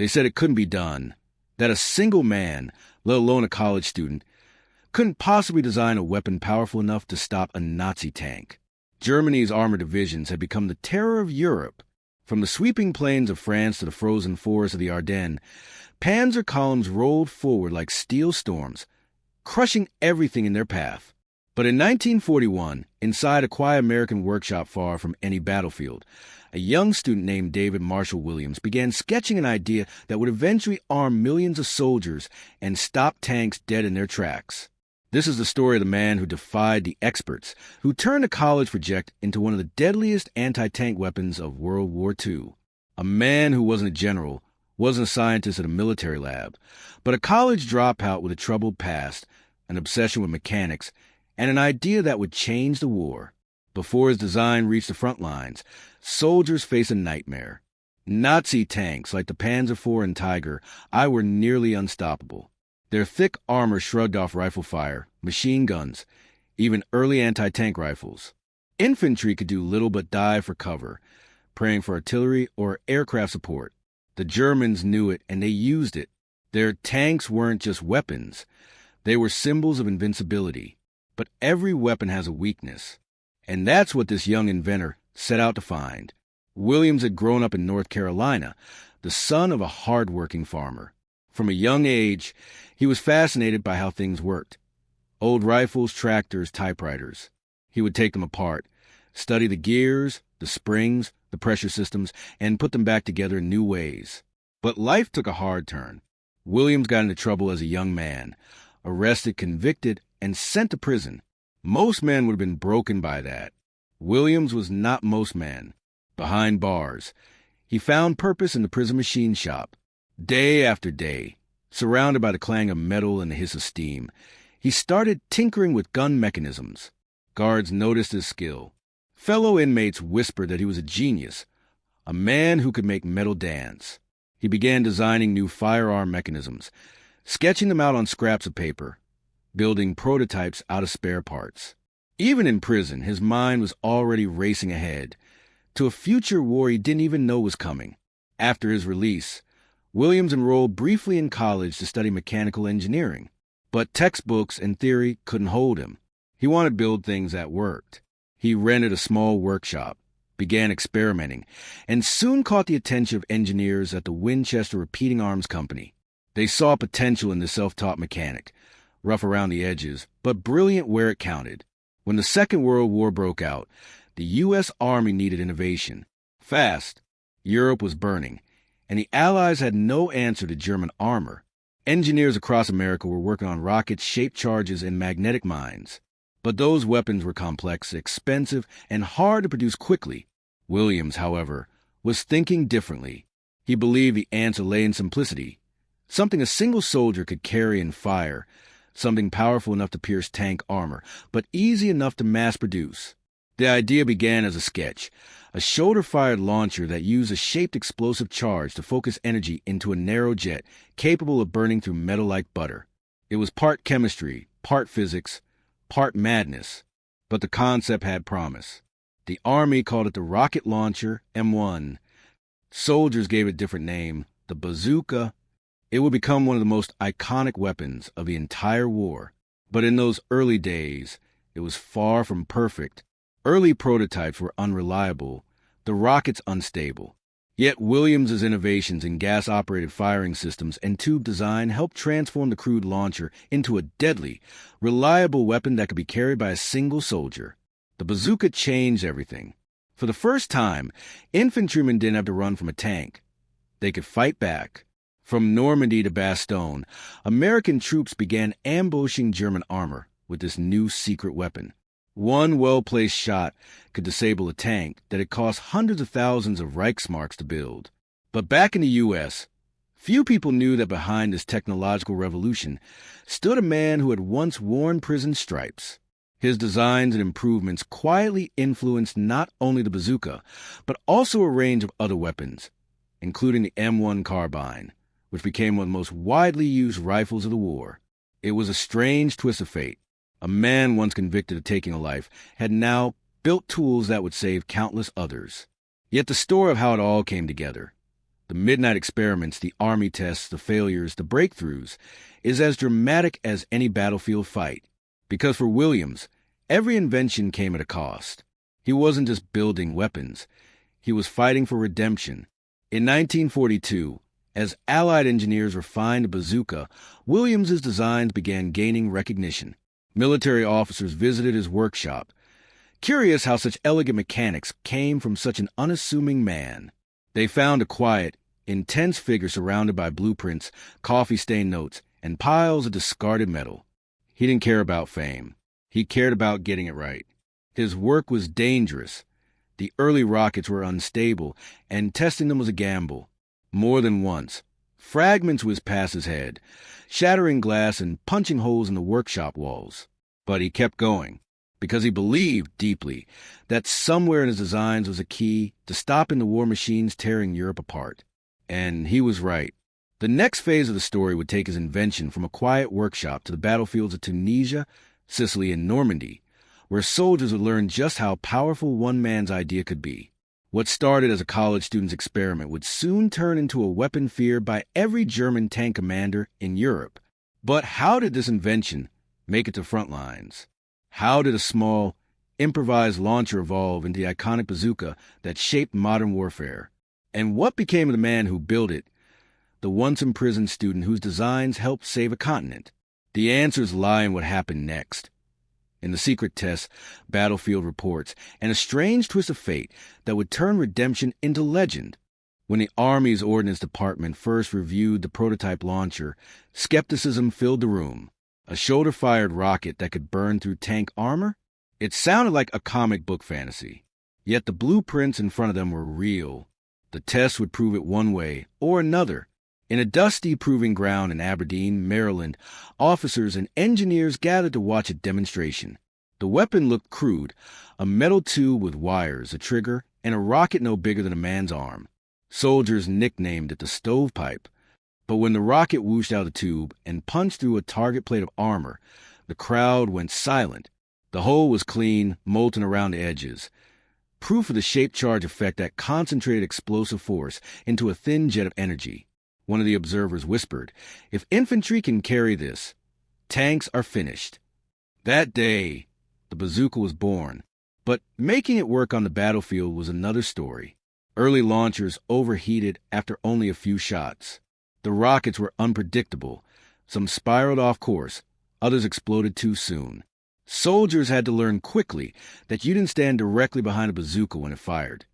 They said it couldn't be done, that a single man, let alone a college student, couldn't possibly design a weapon powerful enough to stop a Nazi tank. Germany's armored divisions had become the terror of Europe. From the sweeping plains of France to the frozen forests of the Ardennes, panzer columns rolled forward like steel storms, crushing everything in their path. But in 1941, inside a quiet American workshop far from any battlefield, a young student named David Marshall Williams began sketching an idea that would eventually arm millions of soldiers and stop tanks dead in their tracks. This is the story of the man who defied the experts, who turned a college project into one of the deadliest anti-tank weapons of World War II. A man who wasn't a general, wasn't a scientist at a military lab, but a college dropout with a troubled past, an obsession with mechanics, and an idea that would change the war. Before his design reached the front lines, soldiers faced a nightmare. Nazi tanks like the Panzer IV and Tiger I were nearly unstoppable. Their thick armor shrugged off rifle fire, machine guns, even early anti-tank rifles. Infantry could do little but dive for cover, praying for artillery or aircraft support. The Germans knew it, and they used it. Their tanks weren't just weapons. They were symbols of invincibility. But every weapon has a weakness. And that's what this young inventor set out to find. Williams had grown up in North Carolina, the son of a hard-working farmer. From a young age, he was fascinated by how things worked. Old rifles, tractors, typewriters. He would take them apart, study the gears, the springs, the pressure systems, and put them back together in new ways. But life took a hard turn. Williams got into trouble as a young man, arrested, convicted, and sent to prison. Most men would have been broken by that. Williams was not most men. Behind bars, he found purpose in the prison machine shop. Day after day, surrounded by the clang of metal and the hiss of steam, he started tinkering with gun mechanisms. Guards noticed his skill. Fellow inmates whispered that he was a genius, a man who could make metal dance. He began designing new firearm mechanisms, sketching them out on scraps of paper, building prototypes out of spare parts. Even in prison, his mind was already racing ahead to a future war he didn't even know was coming. After his release, Williams enrolled briefly in college to study mechanical engineering, but textbooks and theory couldn't hold him. He wanted to build things that worked. He rented a small workshop, began experimenting, and soon caught the attention of engineers at the Winchester Repeating Arms Company. They saw potential in the self-taught mechanic, rough around the edges, but brilliant where it counted. When the Second World War broke out, the U.S. Army needed innovation. Fast. Europe was burning, and the Allies had no answer to German armor. Engineers across America were working on rockets, shaped charges, and magnetic mines. But those weapons were complex, expensive, and hard to produce quickly. Williams, however, was thinking differently. He believed the answer lay in simplicity, something a single soldier could carry and fire, something powerful enough to pierce tank armor, but easy enough to mass-produce. The idea began as a sketch, a shoulder-fired launcher that used a shaped explosive charge to focus energy into a narrow jet capable of burning through metal like butter. It was part chemistry, part physics, part madness, but the concept had promise. The Army called it the Rocket Launcher M1. Soldiers gave it a different name, the Bazooka. It would become one of the most iconic weapons of the entire war. But in those early days, it was far from perfect. Early prototypes were unreliable, the rockets unstable. Yet Williams's innovations in gas-operated firing systems and tube design helped transform the crude launcher into a deadly, reliable weapon that could be carried by a single soldier. The bazooka changed everything. For the first time, infantrymen didn't have to run from a tank. They could fight back. From Normandy to Bastogne, American troops began ambushing German armor with this new secret weapon. One well-placed shot could disable a tank that had cost hundreds of thousands of Reichsmarks to build. But back in the U.S., few people knew that behind this technological revolution stood a man who had once worn prison stripes. His designs and improvements quietly influenced not only the bazooka, but also a range of other weapons, including the M1 carbine, which became one of the most widely used rifles of the war. It was a strange twist of fate. A man once convicted of taking a life had now built tools that would save countless others. Yet the story of how it all came together, The midnight experiments, the army tests, the failures, the breakthroughs, is as dramatic as any battlefield fight. Because for Williams, every invention came at a cost. He wasn't just building weapons. He was fighting for redemption. In 1942, as Allied engineers refined the bazooka, Williams's designs began gaining recognition. Military officers visited his workshop, curious how such elegant mechanics came from such an unassuming man. They found a quiet, intense figure surrounded by blueprints, coffee-stained notes, and piles of discarded metal. He didn't care about fame. He cared about getting it right. His work was dangerous. The early rockets were unstable, and testing them was a gamble. More than once, fragments whizzed past his head, shattering glass and punching holes in the workshop walls. But he kept going, because he believed deeply that somewhere in his designs was a key to stopping the war machines tearing Europe apart. And he was right. The next phase of the story would take his invention from a quiet workshop to the battlefields of Tunisia, Sicily, and Normandy, where soldiers would learn just how powerful one man's idea could be. What started as a college student's experiment would soon turn into a weapon feared by every German tank commander in Europe. But how did this invention make it to frontlines? How did a small, improvised launcher evolve into the iconic bazooka that shaped modern warfare? And what became of the man who built it, the once imprisoned student whose designs helped save a continent? The answers lie in what happened next. In the secret tests, battlefield reports, and a strange twist of fate that would turn redemption into legend. When the Army's Ordnance Department first reviewed the prototype launcher, skepticism filled the room. A shoulder-fired rocket that could burn through tank armor? It sounded like a comic book fantasy. Yet the blueprints in front of them were real. The tests would prove it one way or another. In a dusty proving ground in Aberdeen, Maryland, officers and engineers gathered to watch a demonstration. The weapon looked crude, a metal tube with wires, a trigger, and a rocket no bigger than a man's arm. Soldiers nicknamed it the stovepipe. But when the rocket whooshed out of the tube and punched through a target plate of armor, the crowd went silent. The hole was clean, molten around the edges. Proof of the shape charge effect that concentrated explosive force into a thin jet of energy. One of the observers whispered, "If infantry can carry this, tanks are finished." That day, the bazooka was born. But making it work on the battlefield was another story. Early launchers overheated after only a few shots. The rockets were unpredictable. Some spiraled off course, others exploded too soon. Soldiers had to learn quickly that you didn't stand directly behind a bazooka when it fired.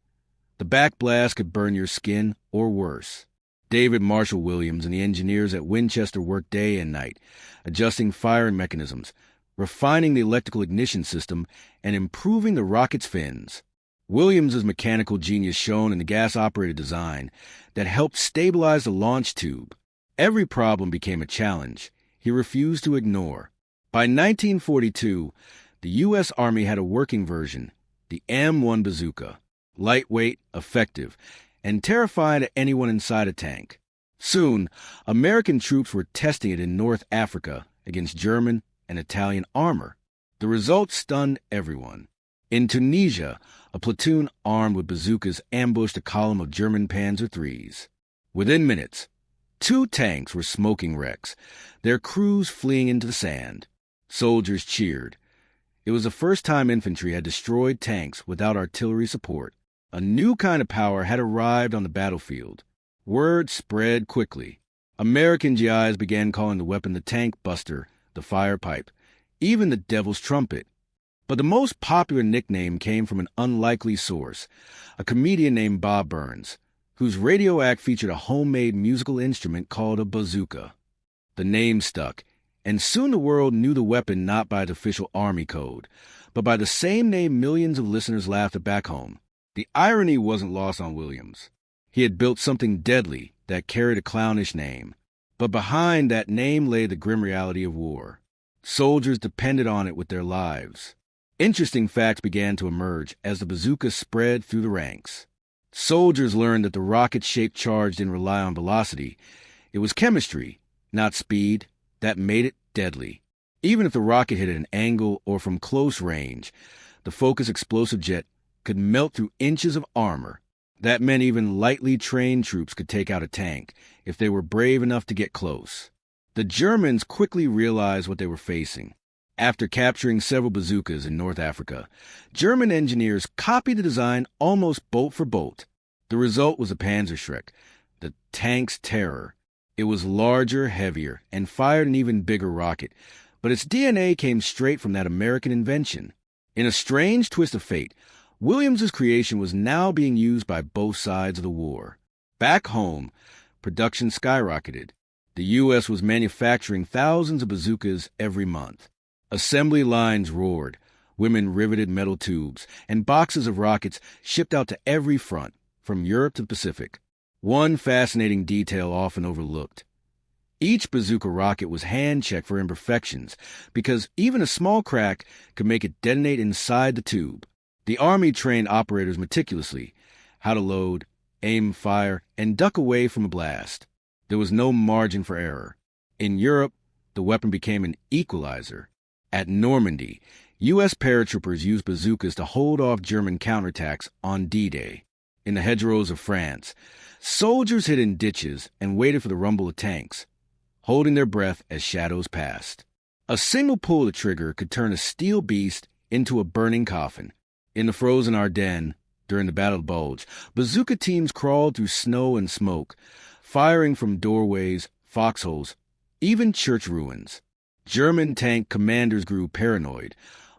The backblast could burn your skin, or worse. David Marshall Williams and the engineers at Winchester worked day and night, adjusting firing mechanisms, refining the electrical ignition system, and improving the rocket's fins. Williams's mechanical genius shone in the gas-operated design that helped stabilize the launch tube. Every problem became a challenge he refused to ignore. By 1942, the U.S. Army had a working version, the M1 bazooka, lightweight, effective, and terrifying to anyone inside a tank. Soon, American troops were testing it in North Africa against German and Italian armor. The results stunned everyone. In Tunisia, a platoon armed with bazookas ambushed a column of German Panzer IIIs. Within minutes, 2 tanks were smoking wrecks, their crews fleeing into the sand. Soldiers cheered. It was the first time infantry had destroyed tanks without artillery support. A new kind of power had arrived on the battlefield. Word spread quickly. American GIs began calling the weapon the tank buster, the fire pipe, even the devil's trumpet. But the most popular nickname came from an unlikely source, a comedian named Bob Burns, whose radio act featured a homemade musical instrument called a bazooka. The name stuck, and soon the world knew the weapon not by the official Army code, but by the same name millions of listeners laughed at back home. The irony wasn't lost on Williams. He had built something deadly that carried a clownish name. But behind that name lay the grim reality of war. Soldiers depended on it with their lives. Interesting facts began to emerge as the bazooka spread through the ranks. Soldiers learned that the rocket-shaped charge didn't rely on velocity. It was chemistry, not speed, that made it deadly. Even if the rocket hit at an angle or from close range, the focused explosive jet could melt through inches of armor. That meant even lightly trained troops could take out a tank if they were brave enough to get close. The Germans quickly realized what they were facing. After capturing several bazookas in North Africa, German engineers copied the design almost bolt for bolt. The result was a Panzerschreck, the tank's terror. It was larger, heavier, and fired an even bigger rocket, but its DNA came straight from that American invention. In a strange twist of fate, Williams's creation was now being used by both sides of the war. Back home, production skyrocketed. The U.S. was manufacturing thousands of bazookas every month. Assembly lines roared, women riveted metal tubes, and boxes of rockets shipped out to every front, from Europe to the Pacific. One fascinating detail often overlooked. Each bazooka rocket was hand-checked for imperfections, because even a small crack could make it detonate inside the tube. The Army trained operators meticulously how to load, aim, fire, and duck away from a blast. There was no margin for error. In Europe, the weapon became an equalizer. At Normandy, U.S. paratroopers used bazookas to hold off German counterattacks on D-Day. In the hedgerows of France, soldiers hid in ditches and waited for the rumble of tanks, holding their breath as shadows passed. A single pull of the trigger could turn a steel beast into a burning coffin. In the frozen Ardennes, during the Battle of the Bulge, bazooka teams crawled through snow and smoke, firing from doorways, foxholes, even church ruins. German tank commanders grew paranoid,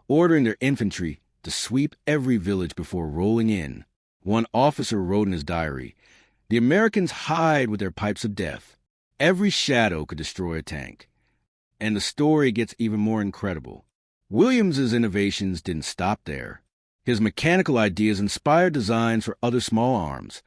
ordering their infantry to sweep every village before rolling in. One officer wrote in his diary, "The Americans hide with their pipes of death. Every shadow could destroy a tank." And the story gets even more incredible. Williams's innovations didn't stop there. His mechanical ideas inspired designs for other small arms,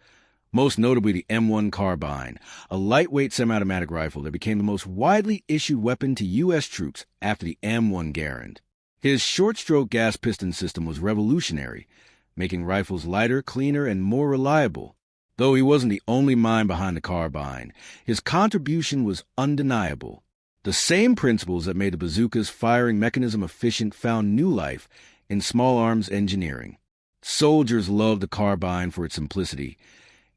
most notably the M1 carbine, a lightweight semi-automatic rifle that became the most widely issued weapon to U.S. troops after the M1 Garand. His short-stroke gas piston system was revolutionary, making rifles lighter, cleaner, and more reliable. Though he wasn't the only mind behind the carbine, his contribution was undeniable. The same principles that made the bazooka's firing mechanism efficient found new life in small arms engineering. Soldiers loved the carbine for its simplicity,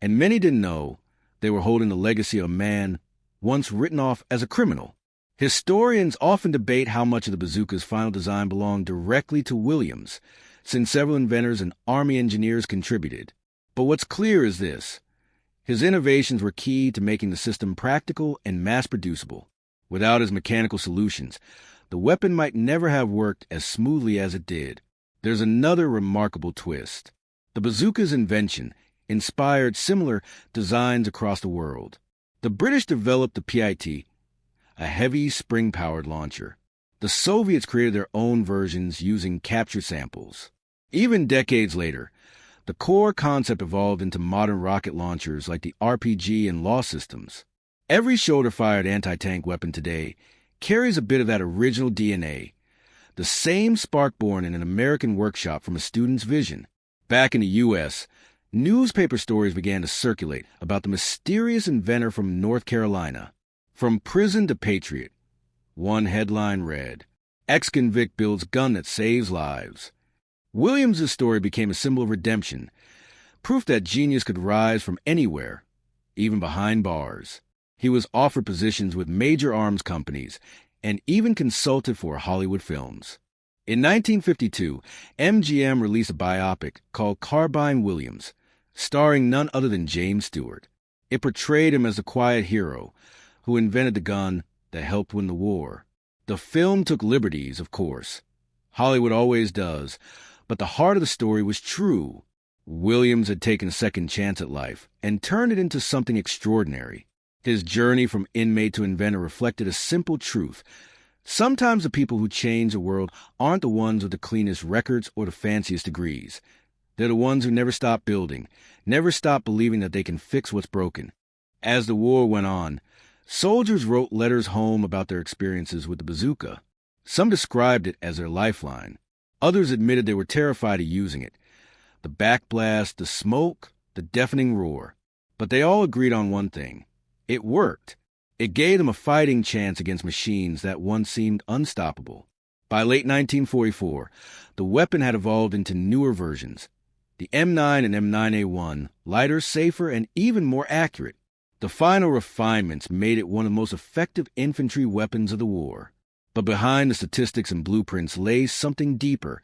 and many didn't know they were holding the legacy of a man once written off as a criminal. Historians often debate how much of the bazooka's final design belonged directly to Williams, since several inventors and Army engineers contributed. But what's clear is this: his innovations were key to making the system practical and mass-producible. Without his mechanical solutions, the weapon might never have worked as smoothly as it did. There's another remarkable twist. The bazooka's invention inspired similar designs across the world. The British developed the PIT, a heavy spring-powered launcher. The Soviets created their own versions using capture samples. Even decades later, the core concept evolved into modern rocket launchers like the RPG and Law systems. Every shoulder-fired anti-tank weapon today carries a bit of that original DNA, the same spark born in an American workshop from a student's vision. Back in the U.S., newspaper stories began to circulate about the mysterious inventor from North Carolina. From prison to patriot, one headline read, "Ex-convict builds gun that saves lives." Williams's story became a symbol of redemption, proof that genius could rise from anywhere, even behind bars. He was offered positions with major arms companies and even consulted for Hollywood films. In 1952, MGM released a biopic called Carbine Williams, starring none other than James Stewart. It portrayed him as the quiet hero who invented the gun that helped win the war. The film took liberties, of course. Hollywood always does, but the heart of the story was true. Williams had taken a second chance at life and turned it into something extraordinary. His journey from inmate to inventor reflected a simple truth. Sometimes the people who change the world aren't the ones with the cleanest records or the fanciest degrees. They're the ones who never stop building, never stop believing that they can fix what's broken. As the war went on, soldiers wrote letters home about their experiences with the bazooka. Some described it as their lifeline. Others admitted they were terrified of using it. The backblast, the smoke, the deafening roar. But they all agreed on one thing. It worked. It gave them a fighting chance against machines that once seemed unstoppable. By late 1944, the weapon had evolved into newer versions, The M9 and M9A1, lighter, safer, and even more accurate. The final refinements made it one of the most effective infantry weapons of the war. But behind the statistics and blueprints lay something deeper,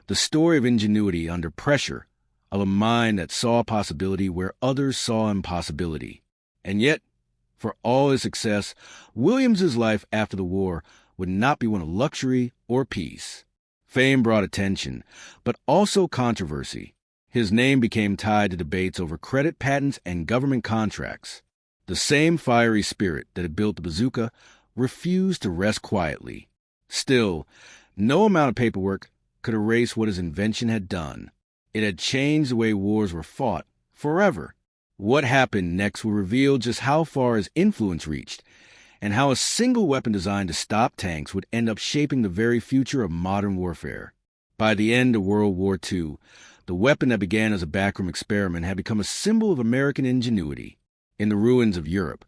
the story of ingenuity under pressure, of a mind that saw possibility where others saw impossibility. And yet, for all his success, Williams's life after the war would not be one of luxury or peace. Fame brought attention, but also controversy. His name became tied to debates over credit patents and government contracts. The same fiery spirit that had built the Bazooka refused to rest quietly. Still, no amount of paperwork could erase what his invention had done. It had changed the way wars were fought forever. What happened next will reveal just how far his influence reached, and how a single weapon designed to stop tanks would end up shaping the very future of modern warfare. By the end of World War II, the weapon that began as a backroom experiment had become a symbol of American ingenuity. In the ruins of Europe,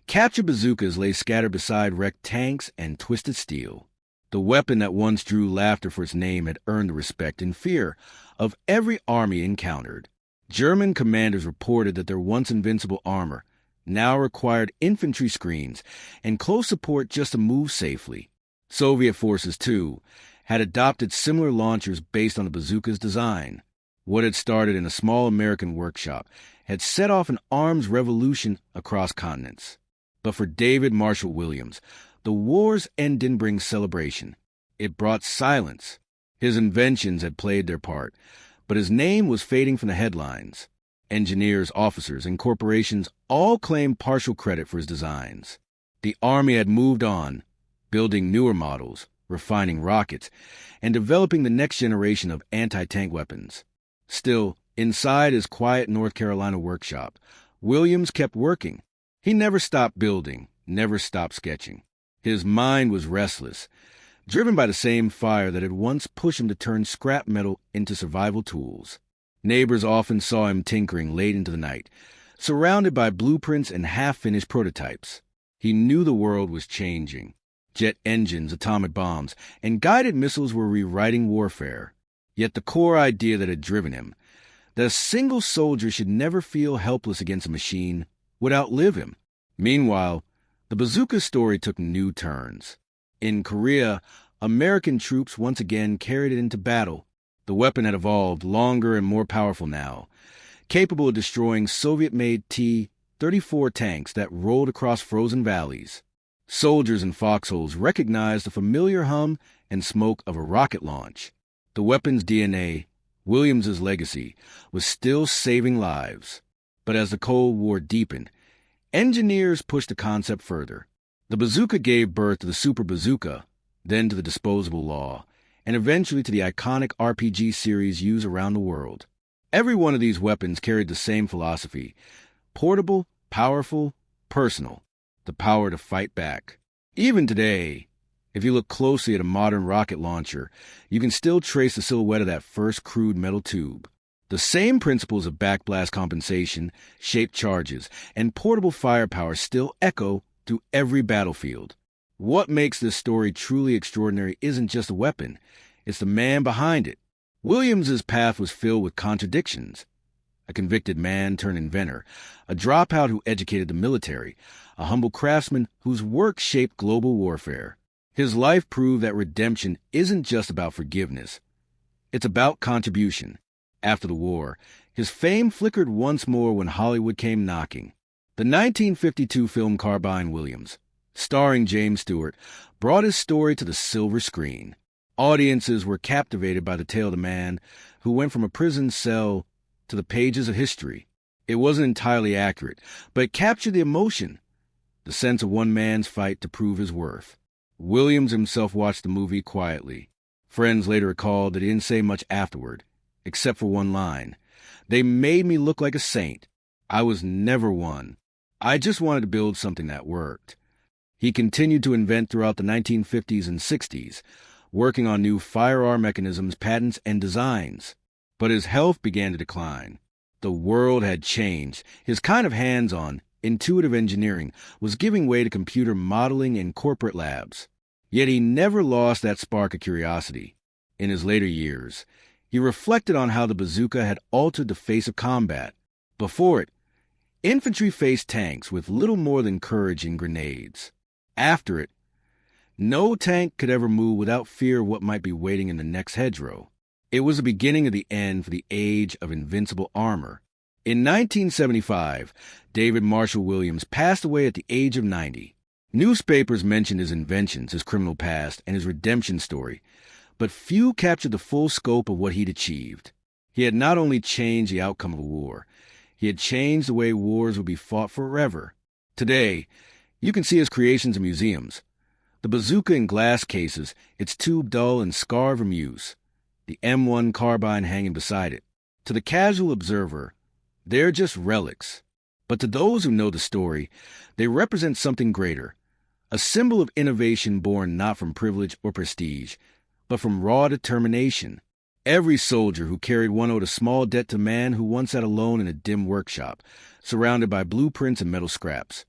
captured bazookas lay scattered beside wrecked tanks and twisted steel. The weapon that once drew laughter for its name had earned the respect and fear of every army encountered. German commanders reported that their once invincible armor now required infantry screens and close support just to move safely. Soviet forces, too, had adopted similar launchers based on the bazooka's design. What had started in a small American workshop had set off an arms revolution across continents. But for David Marshall Williams, the war's end didn't bring celebration. It brought silence. His inventions had played their part, but his name was fading from the headlines. Engineers, officers, and corporations all claimed partial credit for his designs. The Army had moved on, building newer models, refining rockets, and developing the next generation of anti-tank weapons. Still, inside his quiet North Carolina workshop, Williams kept working. He never stopped building, never stopped sketching. His mind was restless, driven by the same fire that had once pushed him to turn scrap metal into survival tools. Neighbors often saw him tinkering late into the night, surrounded by blueprints and half-finished prototypes. He knew the world was changing. Jet engines, atomic bombs, and guided missiles were rewriting warfare. Yet the core idea that had driven him, that a single soldier should never feel helpless against a machine, would outlive him. Meanwhile, the bazooka story took new turns. In Korea, American troops once again carried it into battle. The weapon had evolved, longer and more powerful now, capable of destroying Soviet-made T-34 tanks that rolled across frozen valleys. Soldiers in foxholes recognized the familiar hum and smoke of a rocket launch. The weapon's DNA, Williams's legacy, was still saving lives. But as the Cold War deepened, engineers pushed the concept further. The bazooka gave birth to the Super Bazooka, then to the disposable law, and eventually to the iconic RPG series used around the world. Every one of these weapons carried the same philosophy: portable, powerful, personal, the power to fight back. Even today, if you look closely at a modern rocket launcher, you can still trace the silhouette of that first crude metal tube. The same principles of backblast compensation, shaped charges, and portable firepower still echo through every battlefield. What makes this story truly extraordinary isn't just a weapon, it's the man behind it. Williams's path was filled with contradictions. A convicted man turned inventor, a dropout who educated the military, a humble craftsman whose work shaped global warfare. His life proved that redemption isn't just about forgiveness. It's about contribution. After the war, his fame flickered once more when Hollywood came knocking. The 1952 film Carbine Williams, starring James Stewart, brought his story to the silver screen. Audiences were captivated by the tale of the man who went from a prison cell to the pages of history. It wasn't entirely accurate, but it captured the emotion, the sense of one man's fight to prove his worth. Williams himself watched the movie quietly. Friends later recalled that he didn't say much afterward, except for one line: "They made me look like a saint. I was never one. I just wanted to build something that worked." He continued to invent throughout the 1950s and 60s, working on new firearm mechanisms, patents, and designs. But his health began to decline. The world had changed. His kind of hands-on, intuitive engineering was giving way to computer modeling in corporate labs. Yet he never lost that spark of curiosity. In his later years, He reflected on how the bazooka had altered the face of combat. Before it, infantry faced tanks with little more than courage and grenades. After it, no tank could ever move without fear of what might be waiting in the next hedgerow. It was the beginning of the end for the age of invincible armor. In 1975, David Marshall Williams passed away at the age of 90. Newspapers mentioned his inventions, his criminal past, and his redemption story, but few captured the full scope of what he'd achieved. He had not only changed the outcome of a war, he had changed the way wars would be fought forever. Today, you can see his creations in museums. The bazooka in glass cases, its tube dull and scarred from use. The M1 carbine hanging beside it. To the casual observer, they're just relics. But to those who know the story, they represent something greater. A symbol of innovation born not from privilege or prestige, but from raw determination. Every soldier who carried one owed a small debt to man who once sat alone in a dim workshop, surrounded by blueprints and metal scraps,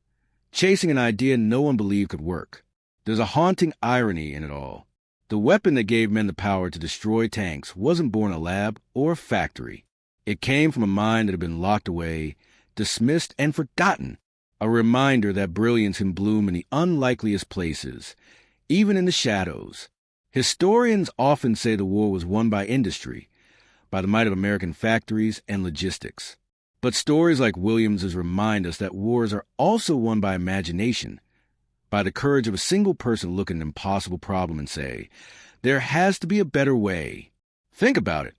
chasing an idea no one believed could work. There's a haunting irony in it all. The weapon that gave men the power to destroy tanks wasn't born in a lab or a factory. It came from a mind that had been locked away, dismissed, and forgotten. A reminder that brilliance can bloom in the unlikeliest places, even in the shadows. Historians often say the war was won by industry, by the might of American factories and logistics. But stories like Williams's remind us that wars are also won by imagination, by the courage of a single person look at an impossible problem and say, there has to be a better way. Think about it.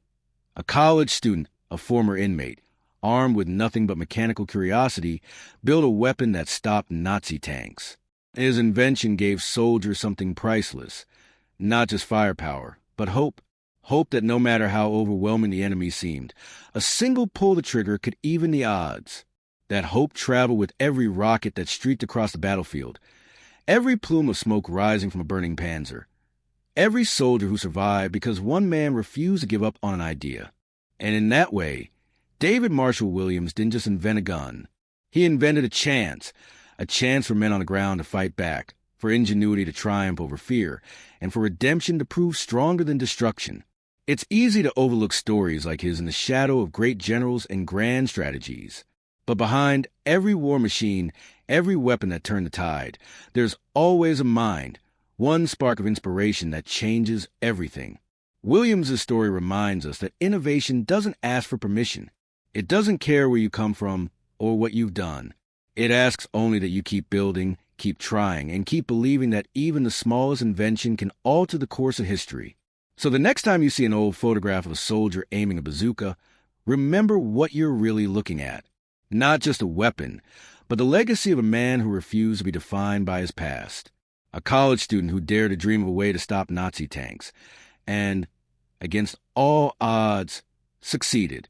A college student, a former inmate, armed with nothing but mechanical curiosity, built a weapon that stopped Nazi tanks. His invention gave soldiers something priceless, not just firepower, but hope. Hope that no matter how overwhelming the enemy seemed, a single pull of the trigger could even the odds. That hope traveled with every rocket that streaked across the battlefield, every plume of smoke rising from a burning panzer, every soldier who survived because one man refused to give up on an idea. And in that way, David Marshall Williams didn't just invent a gun. He invented a chance for men on the ground to fight back, for ingenuity to triumph over fear, and for redemption to prove stronger than destruction. It's easy to overlook stories like his in the shadow of great generals and grand strategies. But behind every war machine, every weapon that turned the tide, there's always a mind, one spark of inspiration that changes everything. Williams' story reminds us that innovation doesn't ask for permission. It doesn't care where you come from or what you've done. It asks only that you keep building, keep trying, and keep believing that even the smallest invention can alter the course of history. So the next time you see an old photograph of a soldier aiming a bazooka, remember what you're really looking at. Not just a weapon, but the legacy of a man who refused to be defined by his past. A college student who dared to dream of a way to stop Nazi tanks, and, against all odds, succeeded.